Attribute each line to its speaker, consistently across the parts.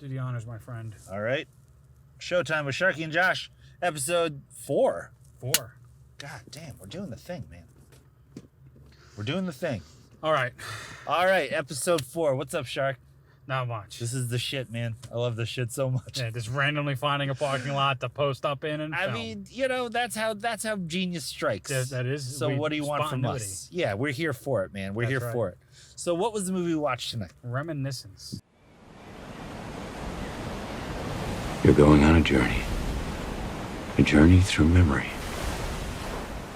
Speaker 1: Do the honors, my friend.
Speaker 2: All right. Showtime with Sharkey and Josh, episode 4.
Speaker 1: 4.
Speaker 2: God damn, we're doing the thing, man. We're doing the thing.
Speaker 1: All right.
Speaker 2: All right, episode 4. What's up, Shark?
Speaker 1: Not much.
Speaker 2: This is the shit, man. I love this shit so much.
Speaker 1: Yeah, just randomly finding a parking lot to post up in and
Speaker 2: I
Speaker 1: film.
Speaker 2: mean, you know, that's how genius strikes.
Speaker 1: That is.
Speaker 2: So what do you want from us? Yeah, we're here for it, man. We're here for it. So what was the movie we watched tonight?
Speaker 1: Reminiscence.
Speaker 3: You're going on a journey through memory.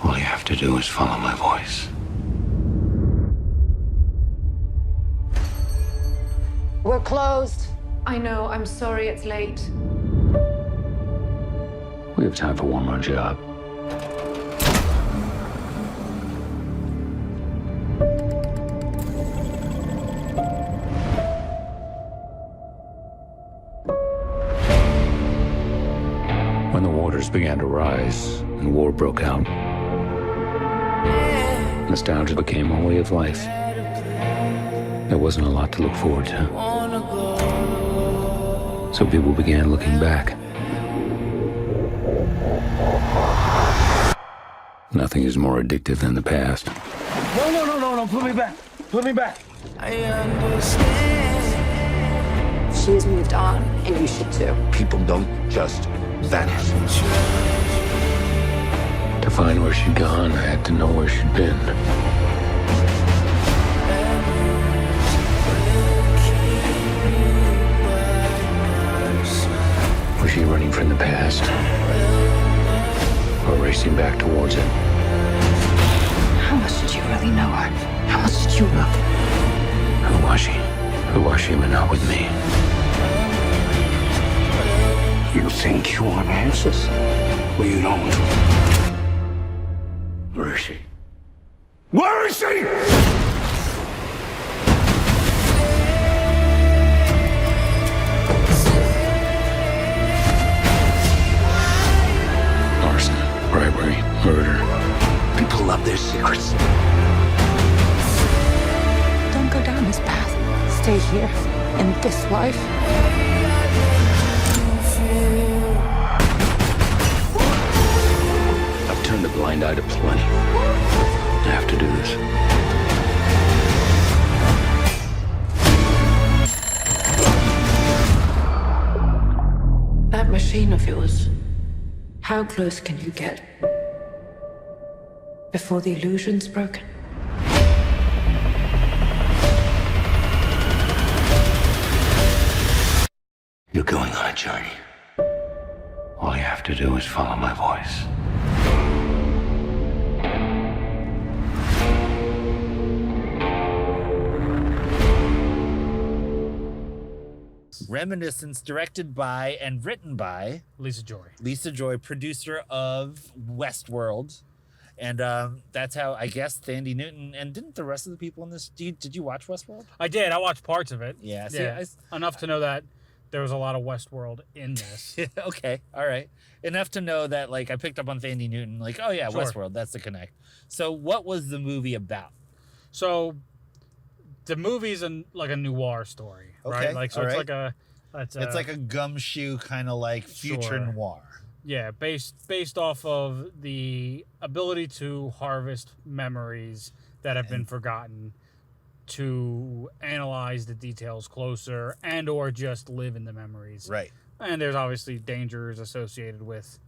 Speaker 3: All you have to do is follow my voice.
Speaker 4: We're closed.
Speaker 5: I know, I'm sorry it's late.
Speaker 3: We have time for one more job. When the waters began to rise and war broke out, nostalgia became a way of life. There wasn't a lot to look forward to. So people began looking back. Nothing is more addictive than the past.
Speaker 2: No, put me back. Put me back.
Speaker 5: I understand. She has moved on, and you should too.
Speaker 3: People don't just vanish. To find where she'd gone, I had to know where she'd been. Was she running from the past? Or racing back towards it?
Speaker 5: How much did you really know her? How much did you know?
Speaker 3: Who was she? Who was she but not with me? You think you want answers? Well, you don't. Where is she? Where is she? Arson, bribery, murder. People love their secrets.
Speaker 5: Don't go down this path. Stay here, in this life.
Speaker 3: I've turned a blind eye to plenty. I have to do this.
Speaker 5: That machine of yours, how close can you get before the illusion's broken?
Speaker 3: You're going on a journey. All you have to do is follow my voice.
Speaker 2: Reminiscence, directed by and written by
Speaker 1: Lisa Joy.
Speaker 2: Lisa Joy, producer of Westworld. And that's how, I guess, Thandie Newton, and didn't the rest of the people in this, did you watch Westworld?
Speaker 1: I did. I watched parts of it.
Speaker 2: Yeah.
Speaker 1: Enough to know that there was a lot of Westworld in this.
Speaker 2: Okay, all right. Enough to know that, like, I picked up on Thandie Newton, like, oh yeah,
Speaker 1: Sure.
Speaker 2: Westworld, that's the connect. So what was the movie about?
Speaker 1: So the movie's like a noir story,
Speaker 2: Okay,
Speaker 1: right? Like, so
Speaker 2: all
Speaker 1: it's
Speaker 2: right.
Speaker 1: like
Speaker 2: It's like a gumshoe kind of like future
Speaker 1: Sure.
Speaker 2: noir.
Speaker 1: Yeah, based off of the ability to harvest memories that have been forgotten, to analyze the details closer, and or just live in the memories.
Speaker 2: Right.
Speaker 1: And there's obviously dangers associated with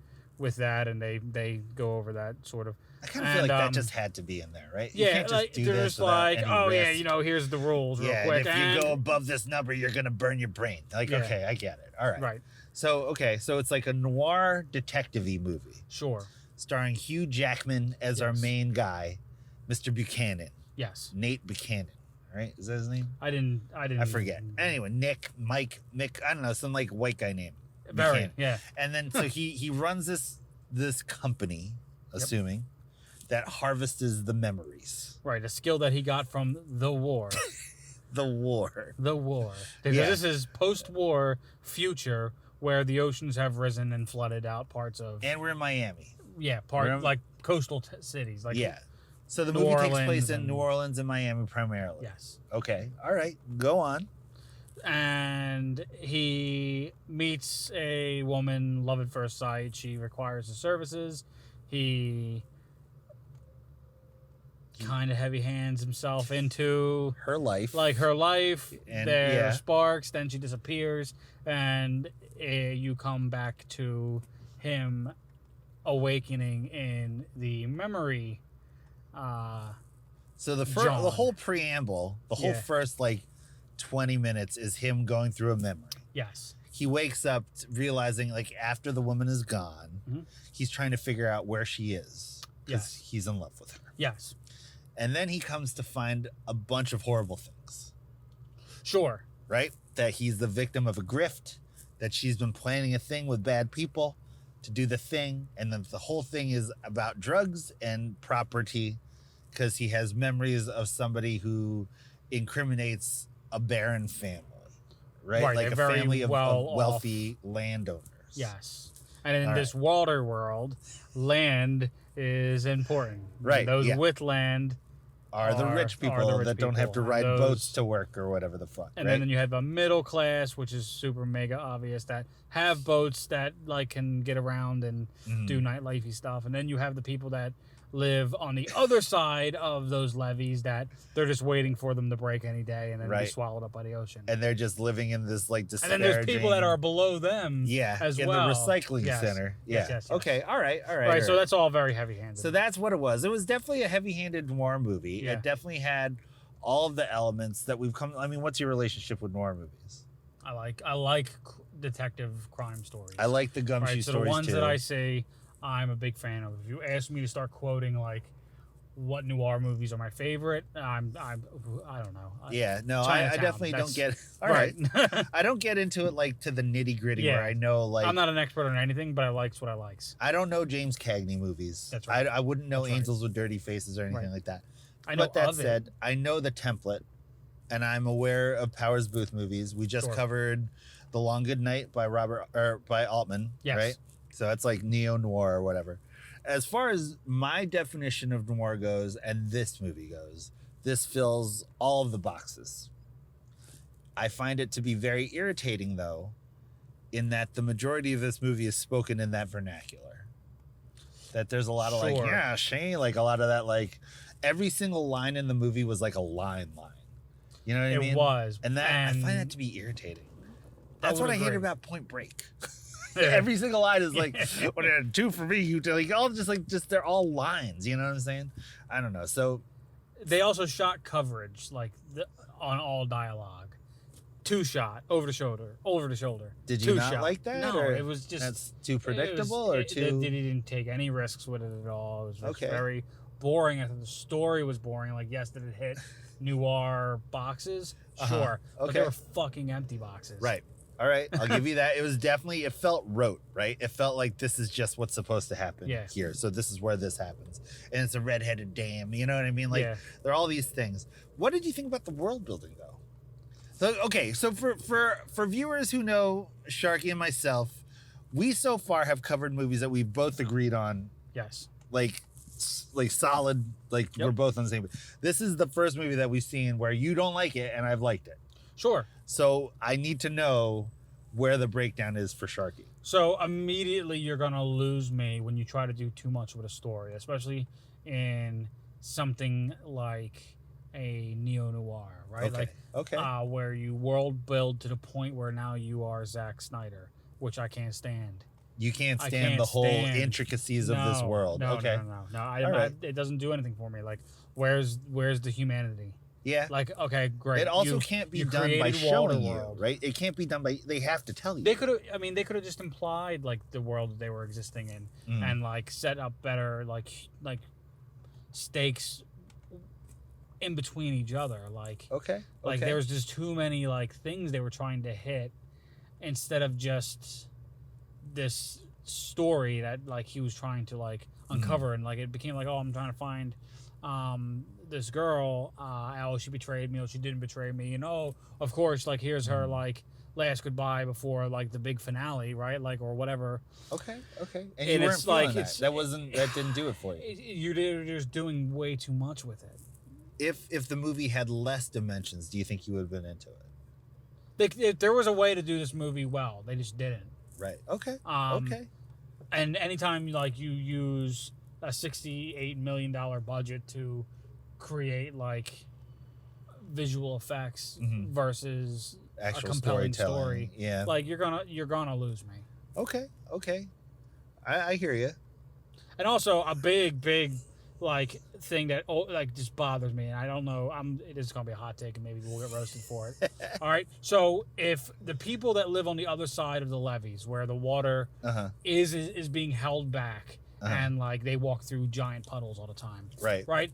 Speaker 1: that, and they go over that sort of.
Speaker 2: I kind of feel like that just had to be in there, right? You
Speaker 1: Yeah,
Speaker 2: can't just
Speaker 1: like
Speaker 2: do
Speaker 1: they're
Speaker 2: this
Speaker 1: just
Speaker 2: without
Speaker 1: like,
Speaker 2: any
Speaker 1: oh yeah,
Speaker 2: risk.
Speaker 1: you know, here's the rules real
Speaker 2: Yeah,
Speaker 1: quick.
Speaker 2: and if you go above this number, you're gonna burn your brain. Like,
Speaker 1: Yeah.
Speaker 2: okay, I get it. All right.
Speaker 1: Right.
Speaker 2: So it's like a noir detective-y movie
Speaker 1: Sure.
Speaker 2: starring Hugh Jackman as our
Speaker 1: Yes.
Speaker 2: main guy, Mr. Buchanan,
Speaker 1: Yes.
Speaker 2: Nate Buchanan. Right? Is that his name?
Speaker 1: I didn't.
Speaker 2: I forget. Anyway, Nick, Mike, Mick. I don't know, some like white guy name.
Speaker 1: Very.
Speaker 2: Buchanan.
Speaker 1: Yeah.
Speaker 2: And then so he runs this company, assuming that harvests the memories.
Speaker 1: Right. A skill that he got from the war.
Speaker 2: The war.
Speaker 1: The war. Because
Speaker 2: Yeah.
Speaker 1: this is post-war future where the oceans have risen and flooded out parts of.
Speaker 2: And we're in Miami.
Speaker 1: Yeah, like coastal cities. Like
Speaker 2: yeah. So the
Speaker 1: New
Speaker 2: movie takes
Speaker 1: Orleans
Speaker 2: place in
Speaker 1: and-
Speaker 2: New Orleans and Miami primarily.
Speaker 1: Yes.
Speaker 2: Okay. All right. Go on.
Speaker 1: and he meets a woman, love at first sight. She requires his services. He kind of heavy hands himself into
Speaker 2: Her life.
Speaker 1: her life.
Speaker 2: And,
Speaker 1: There
Speaker 2: yeah.
Speaker 1: sparks, then she disappears, and you come back to him awakening in the memory.
Speaker 2: So the
Speaker 1: John.
Speaker 2: whole preamble, the whole
Speaker 1: Yeah.
Speaker 2: first like 20 minutes is him going through a memory.
Speaker 1: Yes.
Speaker 2: He wakes up realizing like after the woman is gone,
Speaker 1: Mhm.
Speaker 2: he's trying to figure out where she is because
Speaker 1: Yes.
Speaker 2: he's in love with her.
Speaker 1: Yes.
Speaker 2: And then he comes to find a bunch of horrible things,
Speaker 1: Sure.
Speaker 2: right? That he's the victim of a grift, that she's been planning a thing with bad people to do the thing, and then the whole thing is about drugs and property because he has memories of somebody who incriminates a barren family, right?
Speaker 1: Right,
Speaker 2: Like
Speaker 1: a
Speaker 2: a
Speaker 1: very
Speaker 2: family of
Speaker 1: well-off-
Speaker 2: wealthy landowners.
Speaker 1: Yes. And in
Speaker 2: All
Speaker 1: this water world, land is important.
Speaker 2: Right,
Speaker 1: And those
Speaker 2: yeah.
Speaker 1: with land.
Speaker 2: Are the
Speaker 1: Are
Speaker 2: rich
Speaker 1: the
Speaker 2: people
Speaker 1: rich
Speaker 2: that don't have to
Speaker 1: people, and
Speaker 2: ride
Speaker 1: those-
Speaker 2: boats to work or whatever the fuck,
Speaker 1: And
Speaker 2: right?
Speaker 1: then you have a middle class, which is super mega obvious, that have boats that like can get around and
Speaker 2: Mm-hmm.
Speaker 1: do nightlifey stuff. And then you have the people that live on the other side of those levees that they're just waiting for them to break any day and then be
Speaker 2: Right.
Speaker 1: swallowed up by the ocean.
Speaker 2: And they're just living in this like
Speaker 1: And
Speaker 2: disparaging...
Speaker 1: then there's people that are below them as
Speaker 2: in
Speaker 1: well.
Speaker 2: the recycling
Speaker 1: Yes.
Speaker 2: center.
Speaker 1: Yes,
Speaker 2: Yeah.
Speaker 1: yes, yes.
Speaker 2: Okay. All right.
Speaker 1: Right, so that's all very heavy-handed.
Speaker 2: So that's what it was. It was definitely a heavy-handed noir movie.
Speaker 1: Yeah.
Speaker 2: It definitely had all of the elements that we've come. I mean, what's your relationship with noir movies?
Speaker 1: I like detective crime stories.
Speaker 2: I like the gumshoe
Speaker 1: right, so the
Speaker 2: stories
Speaker 1: ones
Speaker 2: too.
Speaker 1: that I see, I'm a big fan of. If you ask me to start quoting like what noir movies are my favorite, I don't know.
Speaker 2: Yeah. No, I
Speaker 1: Chinatown,
Speaker 2: definitely don't
Speaker 1: that's-
Speaker 2: get. All right.
Speaker 1: Right.
Speaker 2: I don't get into it like to the nitty gritty
Speaker 1: Yeah.
Speaker 2: where I know like
Speaker 1: I'm not an expert on anything, but I likes what I likes.
Speaker 2: I don't know James Cagney movies.
Speaker 1: That's right.
Speaker 2: I wouldn't know
Speaker 1: That's right.
Speaker 2: Angels with Dirty Faces or anything
Speaker 1: Right.
Speaker 2: like that.
Speaker 1: I know
Speaker 2: But that
Speaker 1: of it.
Speaker 2: said, I know the template, and I'm aware of Powers Booth movies. We just
Speaker 1: Sure.
Speaker 2: covered The Long Good Night by by Altman,
Speaker 1: Yes.
Speaker 2: right? So that's like neo noir or whatever. As far as my definition of noir goes, and this movie goes, this fills all of the boxes. I find it to be very irritating, though, in that the majority of this movie is spoken in that vernacular. That there's a lot of like,
Speaker 1: Sure.
Speaker 2: yeah, Shane, like a lot of that, like every single line in the movie was like a line. You know what I
Speaker 1: It
Speaker 2: mean?
Speaker 1: was,
Speaker 2: And that I find that
Speaker 1: and
Speaker 2: to be irritating.
Speaker 1: I
Speaker 2: That's
Speaker 1: would
Speaker 2: what I hate
Speaker 1: agree.
Speaker 2: about Point Break. Every single line is like, what two for me, you like all just they're all lines, you know what I'm saying? I don't know. So
Speaker 1: They also shot coverage on all dialogue. Two shot, over the shoulder.
Speaker 2: did you
Speaker 1: Two
Speaker 2: not
Speaker 1: shot.
Speaker 2: like that?
Speaker 1: No,
Speaker 2: or
Speaker 1: it was just
Speaker 2: that's too
Speaker 1: it was-
Speaker 2: predictable or too
Speaker 1: They didn't take any risks with it at all. It was just
Speaker 2: Okay.
Speaker 1: very boring. I thought the story was boring. Like, yes, did it hit noir boxes? Sure, but they
Speaker 2: Okay.
Speaker 1: were fucking empty boxes.
Speaker 2: right. All right, I'll give you that. It was definitely, it felt rote, right? It felt like this is just what's supposed to happen
Speaker 1: Yeah.
Speaker 2: here. So this is where this happens. And it's a redheaded dam, you know what I mean? Like
Speaker 1: Yeah.
Speaker 2: there are all these things. What did you think about the world building though? So okay, so for viewers who know Sharkey and myself, we so far have covered movies that we've both agreed on,
Speaker 1: Yes.
Speaker 2: like solid, like
Speaker 1: Yep.
Speaker 2: we're both on the same. This is the first movie that we've seen where you don't like it and I've liked it.
Speaker 1: Sure.
Speaker 2: So I need to know where the breakdown is for Sharkey.
Speaker 1: So immediately you're gonna lose me when you try to do too much with a story, especially in something like a neo-noir, right?
Speaker 2: Okay.
Speaker 1: Like
Speaker 2: Okay.
Speaker 1: where you world build to the point where now you are Zack Snyder, which I can't stand.
Speaker 2: You can't
Speaker 1: I
Speaker 2: stand
Speaker 1: can't
Speaker 2: the whole
Speaker 1: stand-
Speaker 2: of this world.
Speaker 1: No,
Speaker 2: Okay.
Speaker 1: no.
Speaker 2: All right.
Speaker 1: It doesn't do anything for me. Like, where's the humanity?
Speaker 2: Yeah.
Speaker 1: Like, okay, great.
Speaker 2: It also
Speaker 1: You-
Speaker 2: can't be
Speaker 1: you
Speaker 2: done by
Speaker 1: created
Speaker 2: showing you,
Speaker 1: Waterworld.
Speaker 2: right? It can't be done by. They have to tell you.
Speaker 1: They could have. I mean, they could have just implied like the world that they were existing in, and like set up better like stakes in between each other. Like
Speaker 2: Okay.
Speaker 1: like
Speaker 2: okay.
Speaker 1: there was just too many like things they were trying to hit, instead of just this story that like he was trying to like uncover, and like it became like, oh, I'm trying to find this girl. Oh, she betrayed me. Oh, she didn't betray me. And oh, of course, like here's her like last goodbye before like the big finale, right? Like or whatever.
Speaker 2: Okay. And
Speaker 1: And
Speaker 2: you weren't
Speaker 1: it's like-
Speaker 2: feeling that.
Speaker 1: it's-
Speaker 2: That didn't do it for you.
Speaker 1: You're just doing way too much with it.
Speaker 2: If the movie had less dimensions, do you think you would have been into it?
Speaker 1: If there was a way to do this movie well, they just didn't.
Speaker 2: Right. Okay.
Speaker 1: Um,
Speaker 2: okay.
Speaker 1: And anytime like you use a $68 million budget to create like visual effects versus
Speaker 2: Actual
Speaker 1: a compelling
Speaker 2: storytelling.
Speaker 1: story,
Speaker 2: Yeah.
Speaker 1: like you're gonna lose me.
Speaker 2: Okay. Okay. I hear you.
Speaker 1: And also a big like thing that like just bothers me, and I don't know. It is gonna be a hot take, and maybe we'll get roasted for it. All right. So if the people that live on the other side of the levees, where the water is being held back, and like they walk through giant puddles all the time, right?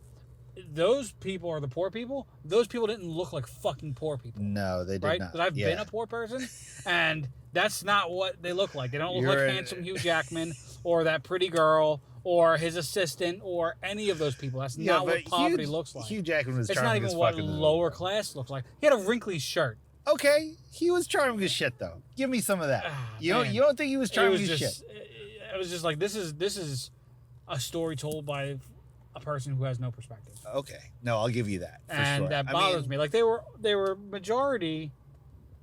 Speaker 1: Those people are the poor people. Those people didn't look like fucking poor people.
Speaker 2: No, they did
Speaker 1: right?
Speaker 2: not.
Speaker 1: Because I've been a poor person, and that's not what they look like. They don't look like handsome Hugh Jackman or that pretty girl or his assistant or any of those people. That's not what poverty looks like.
Speaker 2: Hugh Jackman was
Speaker 1: it's
Speaker 2: charming
Speaker 1: not
Speaker 2: as
Speaker 1: even what
Speaker 2: fucking
Speaker 1: lower class looks like. He had a wrinkly shirt.
Speaker 2: Okay, he was charming as shit though. Give me some of that. You don't think he was charming as shit?
Speaker 1: It was just like this is a story told by a person who has no perspective.
Speaker 2: Okay, no, I'll give you that. For
Speaker 1: and
Speaker 2: sure.
Speaker 1: that bothers me. Like they were majority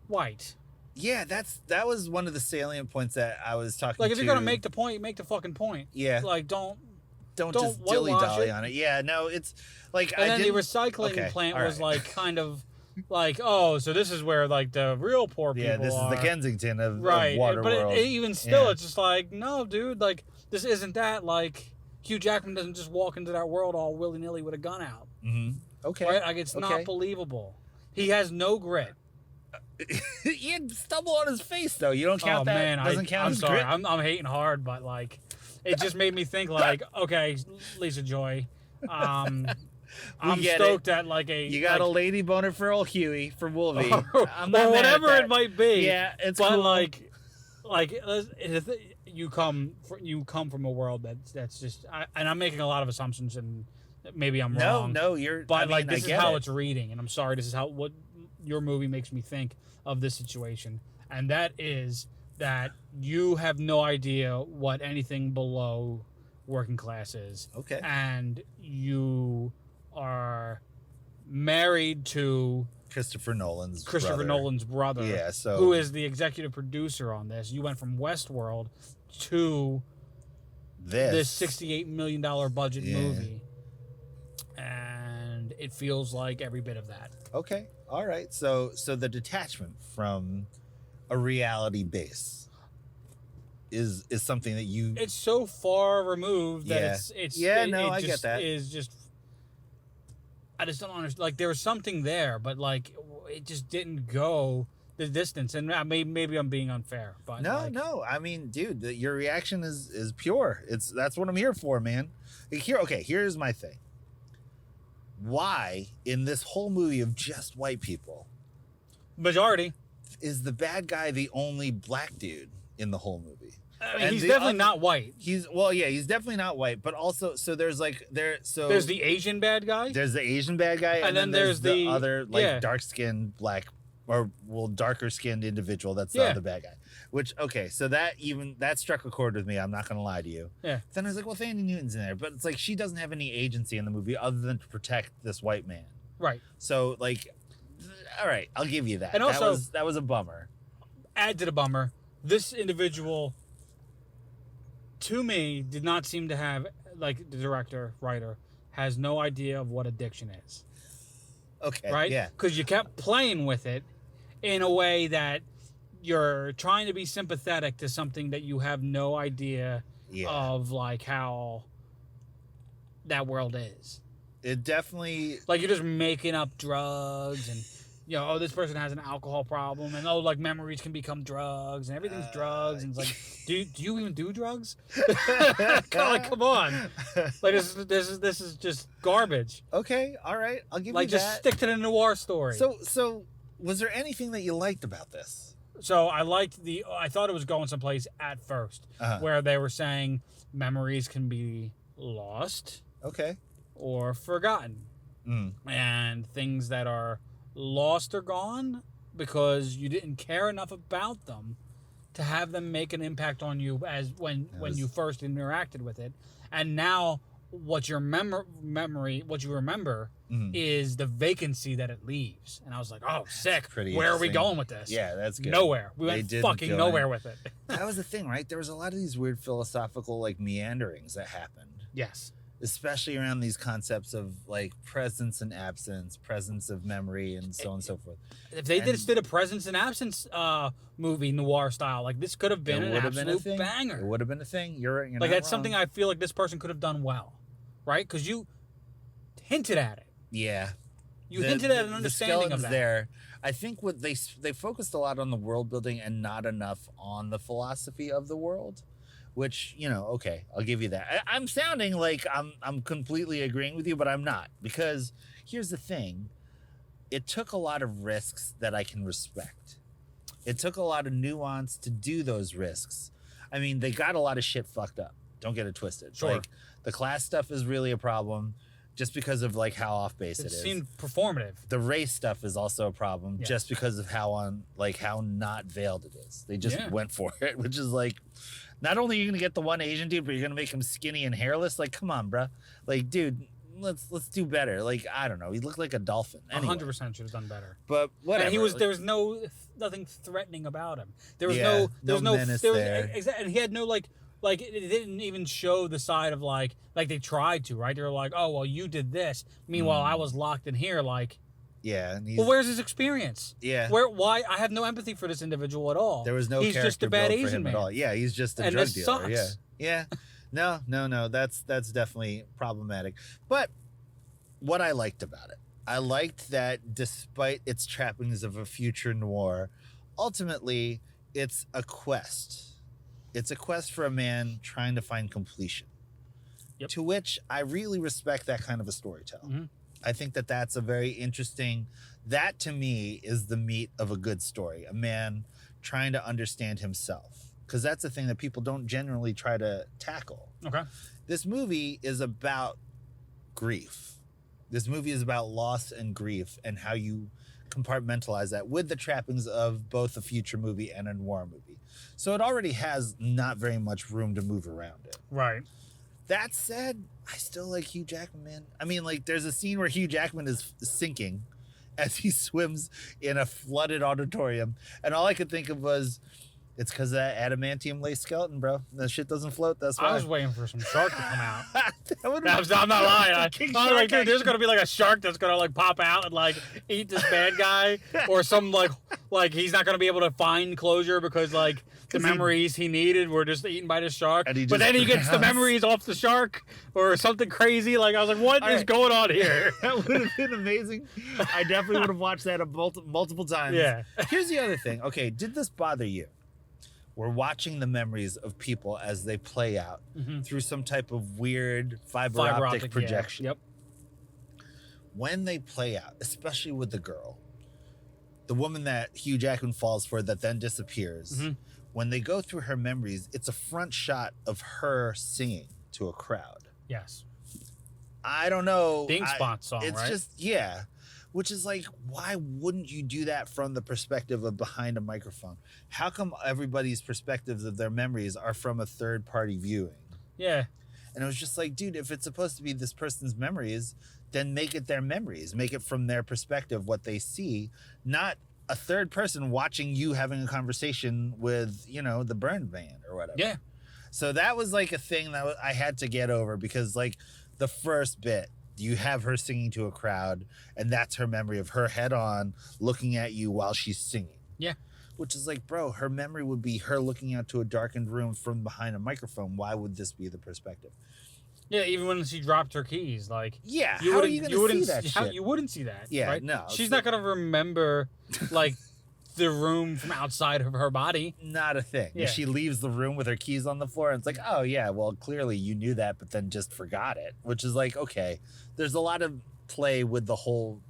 Speaker 1: white.
Speaker 2: Yeah, that was one of the salient points that I was talking.
Speaker 1: Like if you're gonna make the point, make the fucking point.
Speaker 2: Yeah.
Speaker 1: Like don't
Speaker 2: just dilly dally on it. Yeah, no, it's like
Speaker 1: and then the recycling plant was like kind of like, oh, so this is where like the real poor people are.
Speaker 2: Yeah, this is the Kensington of
Speaker 1: right.
Speaker 2: Water
Speaker 1: but
Speaker 2: World.
Speaker 1: Even still, it's just like, no, dude, like this isn't that. Like Hugh Jackman doesn't just walk into that world all willy nilly with a gun out.
Speaker 2: Mm-hmm. Okay,
Speaker 1: right? Like it's not believable. He has no grit.
Speaker 2: He had stubble on his face though. You don't count that.
Speaker 1: Man,
Speaker 2: Doesn't count.
Speaker 1: I'm
Speaker 2: as
Speaker 1: sorry.
Speaker 2: grit?
Speaker 1: I'm hating hard, but like, it just made me think like, okay, Lisa Joy, I'm stoked at like
Speaker 2: you got a lady boner for old Huey from Wolvie.
Speaker 1: or whatever it might be.
Speaker 2: Yeah, it's
Speaker 1: but
Speaker 2: cool.
Speaker 1: like you come from a world that's just, and I'm making a lot of assumptions, and maybe I'm wrong.
Speaker 2: No, you're.
Speaker 1: But
Speaker 2: I mean,
Speaker 1: like this is how
Speaker 2: it.
Speaker 1: it's reading, and I'm sorry. This is what your movie makes me think of this situation, and that is that you have no idea what anything below working class is.
Speaker 2: Okay.
Speaker 1: And you are married to
Speaker 2: Christopher Nolan's
Speaker 1: brother.
Speaker 2: Yeah, so
Speaker 1: who is the executive producer on this. You went from Westworld to this $68 million budget movie. And it feels like every bit of that.
Speaker 2: Okay. All right. So the detachment from a reality base is something that you.
Speaker 1: It's so far removed that
Speaker 2: I get that.
Speaker 1: Is just. I just don't understand. Like there was something there, but like it just didn't go the distance. And maybe I'm being unfair, but
Speaker 2: no. I mean, dude, your reaction is pure. That's what I'm here for, man. Here's my thing. Why in this whole movie of just white people,
Speaker 1: majority,
Speaker 2: is the bad guy the only black dude in the whole movie?
Speaker 1: I mean, he's definitely not white.
Speaker 2: He's definitely not white, but also there's
Speaker 1: the Asian bad guy.
Speaker 2: There's the Asian bad guy, and then there's the other dark-skinned black darker skinned individual that's the other bad guy. Which so that struck a chord with me. I'm not gonna lie to you.
Speaker 1: Yeah.
Speaker 2: Then I was like, well, Thandie Newton's in there, but it's like she doesn't have any agency in the movie other than to protect this white man.
Speaker 1: Right.
Speaker 2: So like, all right, I'll give you that.
Speaker 1: And also,
Speaker 2: that was a bummer.
Speaker 1: Add to the bummer, this individual, to me, did not seem to have, like the writer, has no idea of what addiction is.
Speaker 2: Okay.
Speaker 1: Right?
Speaker 2: Yeah.
Speaker 1: Because you kept playing with it in a way that you're trying to be sympathetic to something that you have no idea of, like how that world is.
Speaker 2: It definitely,
Speaker 1: like, you're just making up drugs and, you know, this person has an alcohol problem, and like memories can become drugs, and everything's drugs, and it's like, do you even do drugs? Like, come on, like this is just garbage.
Speaker 2: Okay, all right, I'll give you that.
Speaker 1: Like, just stick to the noir story.
Speaker 2: So was there anything that you liked about this?
Speaker 1: So I thought it was going someplace at first, where they were saying memories can be lost, or forgotten, and things that are lost or gone because you didn't care enough about them to have them make an impact on you as when you first interacted with it, and now what your memory, what you remember, is the vacancy that it leaves. And I was like, oh, sick.
Speaker 2: Pretty
Speaker 1: Where are we
Speaker 2: interesting.
Speaker 1: going with this?
Speaker 2: Yeah, that's good.
Speaker 1: Nowhere. We
Speaker 2: They
Speaker 1: went
Speaker 2: didn't
Speaker 1: fucking
Speaker 2: go
Speaker 1: nowhere
Speaker 2: in.
Speaker 1: with it.
Speaker 2: That was the thing, right? There was a lot of these weird philosophical like meanderings that happened,
Speaker 1: Yes.
Speaker 2: especially around these concepts of like presence and absence, presence of memory, and so on and so forth.
Speaker 1: If they did a presence and absence movie noir style, like this could have been
Speaker 2: It
Speaker 1: an
Speaker 2: would have been a
Speaker 1: absolute
Speaker 2: thing.
Speaker 1: banger.
Speaker 2: It would have been a thing. You're
Speaker 1: Like
Speaker 2: not
Speaker 1: that's
Speaker 2: wrong.
Speaker 1: something I feel like this person could have done well, right? Because you hinted at it.
Speaker 2: Yeah.
Speaker 1: You hinted at an understanding of that.
Speaker 2: there. I think what they focused a lot on the world building and not enough on the philosophy of the world, which, you know, okay, I'll give you that. I'm sounding like I'm completely agreeing with you, but I'm not, because here's the thing. It took a lot of risks that I can respect. It took a lot of nuance to do those risks. I mean, they got a lot of shit fucked up. Don't get it twisted.
Speaker 1: Sure.
Speaker 2: Like the class stuff is really a problem just because of like how off base
Speaker 1: It
Speaker 2: it is.
Speaker 1: seemed performative.
Speaker 2: The race stuff is also a problem
Speaker 1: Yes.
Speaker 2: just because of how not veiled it is. They just
Speaker 1: Yeah.
Speaker 2: went for it, which is like, not only are you gonna get the one Asian dude, but you're gonna make him skinny and hairless. Like, come on, bruh. Like, dude, let's do better. Like, I don't know. He looked like a dolphin. Anyway.
Speaker 1: 100% should have done better.
Speaker 2: But whatever.
Speaker 1: And he was
Speaker 2: Like,
Speaker 1: there was nothing threatening about him. There was
Speaker 2: Yeah,
Speaker 1: there was
Speaker 2: no
Speaker 1: no
Speaker 2: menace
Speaker 1: there was,
Speaker 2: there.
Speaker 1: And he had no like it didn't even show the side of like they tried to, right? They were like, oh well, you did this. Meanwhile, I was locked in here. Like,
Speaker 2: yeah, and he's,
Speaker 1: well, where's his experience?
Speaker 2: yeah.
Speaker 1: Why? I have no empathy for this individual at all.
Speaker 2: There was no
Speaker 1: He's
Speaker 2: character
Speaker 1: just a bad
Speaker 2: build for
Speaker 1: Asian
Speaker 2: him
Speaker 1: man.
Speaker 2: at all. Yeah, he's just a
Speaker 1: And
Speaker 2: drug
Speaker 1: this
Speaker 2: dealer. Yeah,
Speaker 1: sucks.
Speaker 2: yeah. No. That's definitely problematic. But what I liked about it, I liked that despite its trappings of a future noir, ultimately it's a quest. It's a quest for a man trying to find completion.
Speaker 1: Yep.
Speaker 2: To which I really respect that kind of a storytelling.
Speaker 1: Mhm.
Speaker 2: I think that that's a very interesting. That to me is the meat of a good story. A man trying to understand himself, because that's the thing that people don't generally try to tackle.
Speaker 1: Okay.
Speaker 2: This movie is about grief. This movie is about loss and grief and how you compartmentalize that with the trappings of both a future movie and a noir movie. So it already has not very much room to move around it.
Speaker 1: Right.
Speaker 2: That said, I still like Hugh Jackman, man. I mean, like, there's a scene where Hugh Jackman is sinking as he swims in a flooded auditorium. And all I could think of was, it's because of that adamantium lace skeleton, bro. That shit doesn't float. That's why.
Speaker 1: I was waiting for some shark to come out.
Speaker 2: That would've
Speaker 1: I'm not lying. I
Speaker 2: King
Speaker 1: was like,
Speaker 2: shark
Speaker 1: dude, there's
Speaker 2: action.
Speaker 1: gonna be like a shark that's gonna like pop out and like eat this bad guy, or some like he's not gonna be able to find closure because like the
Speaker 2: 'Cause he-
Speaker 1: memories he needed were just eaten by the shark.
Speaker 2: And he
Speaker 1: But
Speaker 2: just
Speaker 1: then he gets the
Speaker 2: forgot.
Speaker 1: memories off the shark or something crazy. Like I was like, what
Speaker 2: All
Speaker 1: is
Speaker 2: right.
Speaker 1: going on here?
Speaker 2: That would have been amazing. I definitely would have watched that multiple times.
Speaker 1: Yeah.
Speaker 2: Here's the other thing. Okay, did this bother you? We're watching the memories of people as they play out through some type of weird fiber optic projection.
Speaker 1: Yeah. Yep.
Speaker 2: When they play out, especially with the girl, the woman that Hugh Jackman falls for that then disappears,
Speaker 1: Mhm.
Speaker 2: when they go through her memories, it's a front shot of her singing to a crowd.
Speaker 1: Yes.
Speaker 2: I don't know.
Speaker 1: The Ink Spot song,
Speaker 2: It's
Speaker 1: right?
Speaker 2: just, yeah. Which is like, why wouldn't you do that from the perspective of behind a microphone? How come everybody's perspectives of their memories are from a third party viewing?
Speaker 1: Yeah.
Speaker 2: And it was just like, dude, if it's supposed to be this person's memories, then make it their memories. Make it from their perspective, what they see, not a third person watching you having a conversation with, you know, the burned man or whatever.
Speaker 1: Yeah.
Speaker 2: So that was like a thing that I had to get over, because like the first bit, you have her singing to a crowd, and that's her memory of her head on looking at you while she's singing.
Speaker 1: Yeah.
Speaker 2: Which is like, bro, her memory would be her looking out to a darkened room from behind a microphone. Why would this be the perspective?
Speaker 1: Yeah, even when she dropped her keys, like
Speaker 2: Yeah, how are you going to see that shit?
Speaker 1: You wouldn't see that.
Speaker 2: Yeah,
Speaker 1: right?
Speaker 2: no,
Speaker 1: She's
Speaker 2: it's
Speaker 1: not gonna remember like the room from outside of her body.
Speaker 2: Not a thing.
Speaker 1: Yeah.
Speaker 2: She leaves the room with her keys on the floor, and it's like, oh yeah, well clearly you knew that, but then just forgot it. Which is like, okay, there's a lot of play with the whole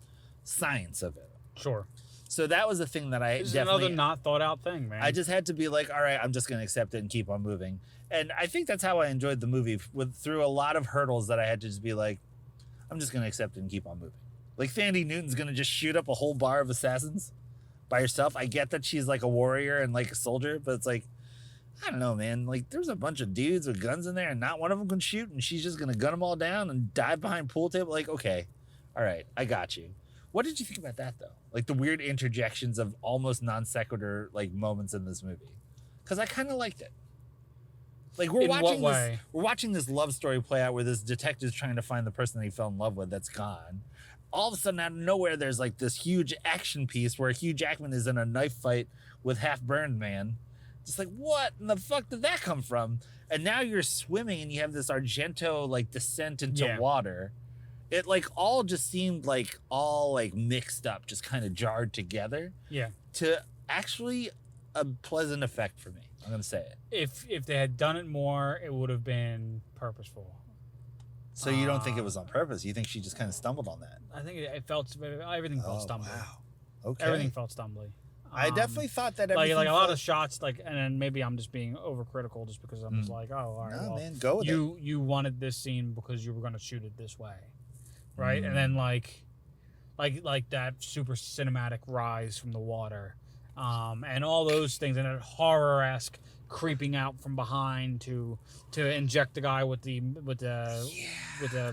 Speaker 2: science of it.
Speaker 1: Sure.
Speaker 2: So that was the thing that I
Speaker 1: This is
Speaker 2: definitely.
Speaker 1: another not thought out thing, man.
Speaker 2: I just had to be like, all right, I'm just going to accept it and keep on moving. And I think that's how I enjoyed the movie, with through a lot of hurdles that I had to just be like, I'm just going to accept it and keep on moving. Like Thandie Newton's going to just shoot up a whole bar of assassins by herself. I get that she's like a warrior and like a soldier, but it's like, I don't know, man. Like, there's a bunch of dudes with guns in there, and not one of them can shoot, and she's just gonna gun them all down and dive behind pool table. Like, okay, all right, I got you. What did you think about that though? Like the weird interjections of almost non sequitur like moments in this movie, because I kind of liked it. Like we're watching this love story play out where this detective's trying to find the person that he fell in love with that's gone. All of a sudden, out of nowhere, there's like this huge action piece where Hugh Jackman is in a knife fight with half-burned man. Just like, what in the fuck did that come from? And now you're swimming and you have this Argento like descent into water. It like all just seemed like all like mixed up, just kind of jarred together.
Speaker 1: Yeah.
Speaker 2: To actually a pleasant effect for me. I'm gonna say it.
Speaker 1: If they had done it more, it would have been purposeful.
Speaker 2: So you don't think it was on purpose? You think she just kind of stumbled on that?
Speaker 1: I think it felt everything felt stumbly.
Speaker 2: Wow. Okay.
Speaker 1: Everything felt stumbly.
Speaker 2: I definitely thought that
Speaker 1: like
Speaker 2: everything
Speaker 1: a lot of shots, like, and then maybe I'm just being overcritical just because I'm just like, oh, all right,
Speaker 2: No,
Speaker 1: well,
Speaker 2: man, go with it.
Speaker 1: You wanted this scene because you were going to shoot it this way, right? And then like that super cinematic rise from the water, and all those things, and that horror-esque creeping out from behind to inject the guy with the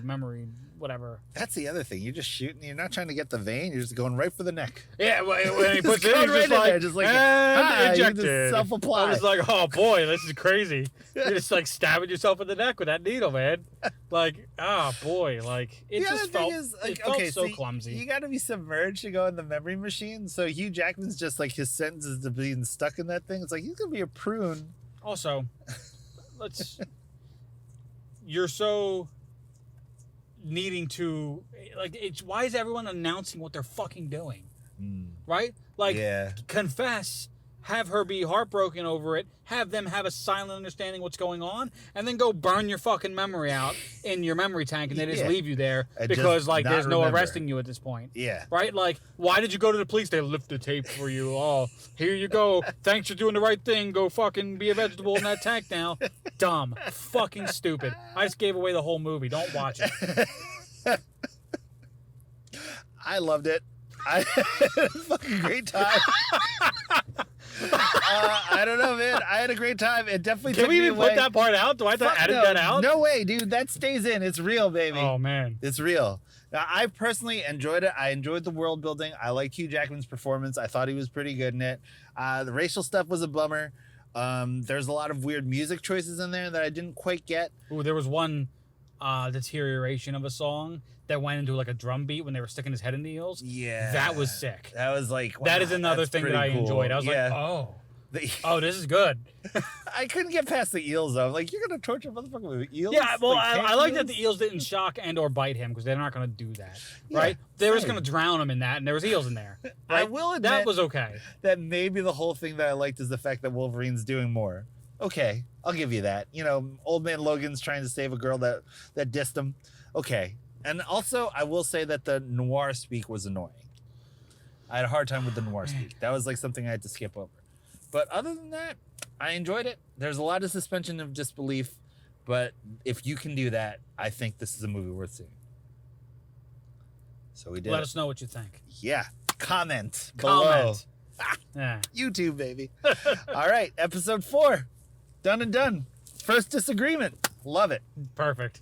Speaker 1: memory, whatever.
Speaker 2: That's the other thing. You're just shooting. You're not trying to get the vein. You're just going right for the neck.
Speaker 1: Yeah, when he puts it
Speaker 2: going
Speaker 1: in,
Speaker 2: right
Speaker 1: just like,
Speaker 2: there, just like
Speaker 1: and injected.
Speaker 2: you just self-apply.
Speaker 1: I was like, oh boy, this is crazy. You're just like stabbing yourself in the neck with that needle, man. Like, oh boy, like it
Speaker 2: the
Speaker 1: just
Speaker 2: other thing
Speaker 1: felt,
Speaker 2: is, like,
Speaker 1: it felt
Speaker 2: okay,
Speaker 1: so
Speaker 2: so
Speaker 1: clumsy.
Speaker 2: You got to be submerged to go in the memory machine. So Hugh Jackman's just like his sentence is to being stuck in that thing. It's like he's gonna be a prune.
Speaker 1: Also, you're so needing to, like, it's why is everyone announcing what they're fucking doing? Right? Like, confess, have her be heartbroken over it, have them have a silent understanding what's going on, and then go burn your fucking memory out in your memory tank, and they just leave you there because, like, there's no arresting you at this point.
Speaker 2: Yeah.
Speaker 1: Right? Like, why did you go to the police? They lift the tape for you. Oh, here you go. Thanks for doing the right thing. Go fucking be a vegetable in that tank now. Dumb. Fucking stupid. I just gave away the whole movie. Don't watch it.
Speaker 2: I loved it. I had a fucking great time. I don't know, man. I had a great time. It definitely
Speaker 1: Can
Speaker 2: took
Speaker 1: we
Speaker 2: me
Speaker 1: even
Speaker 2: away.
Speaker 1: put that part out? Do I have to edit that out?
Speaker 2: No way, dude. That stays in. It's real, baby.
Speaker 1: Oh, man.
Speaker 2: It's real. Now, I personally enjoyed it. I enjoyed the world building. I liked Hugh Jackman's performance. I thought he was pretty good in it. The racial stuff was a bummer. There's a lot of weird music choices in there that I didn't quite get.
Speaker 1: Ooh, there was one deterioration of a song that went into like a drum beat when they were sticking his head in the eels.
Speaker 2: Yeah.
Speaker 1: That was sick.
Speaker 2: That was like, wow,
Speaker 1: that is another thing that I enjoyed. I was like, oh, this is good.
Speaker 2: I couldn't get past the eels though. Like, you're gonna torture a motherfucker with eels?
Speaker 1: Yeah, well,
Speaker 2: like,
Speaker 1: I like that the eels didn't shock and or bite him because they're not going to do that, right? They were just going to drown him in that, and there was eels in there. Right?
Speaker 2: I will admit
Speaker 1: that was okay.
Speaker 2: That maybe the whole thing that I liked is the fact that Wolverine's doing more. Okay, I'll give you that. You know, old man Logan's trying to save a girl that dissed him. Okay. And also, I will say that the noir speak was annoying. I had a hard time with the noir speak. That was like something I had to skip over. But other than that, I enjoyed it. There's a lot of suspension of disbelief, but if you can do that, I think this is a movie worth seeing. So we did.
Speaker 1: Let us know what you think.
Speaker 2: Yeah. Comment below.
Speaker 1: Yeah.
Speaker 2: YouTube, baby. All right. Episode 4. Done and done. First disagreement. Love it.
Speaker 1: Perfect.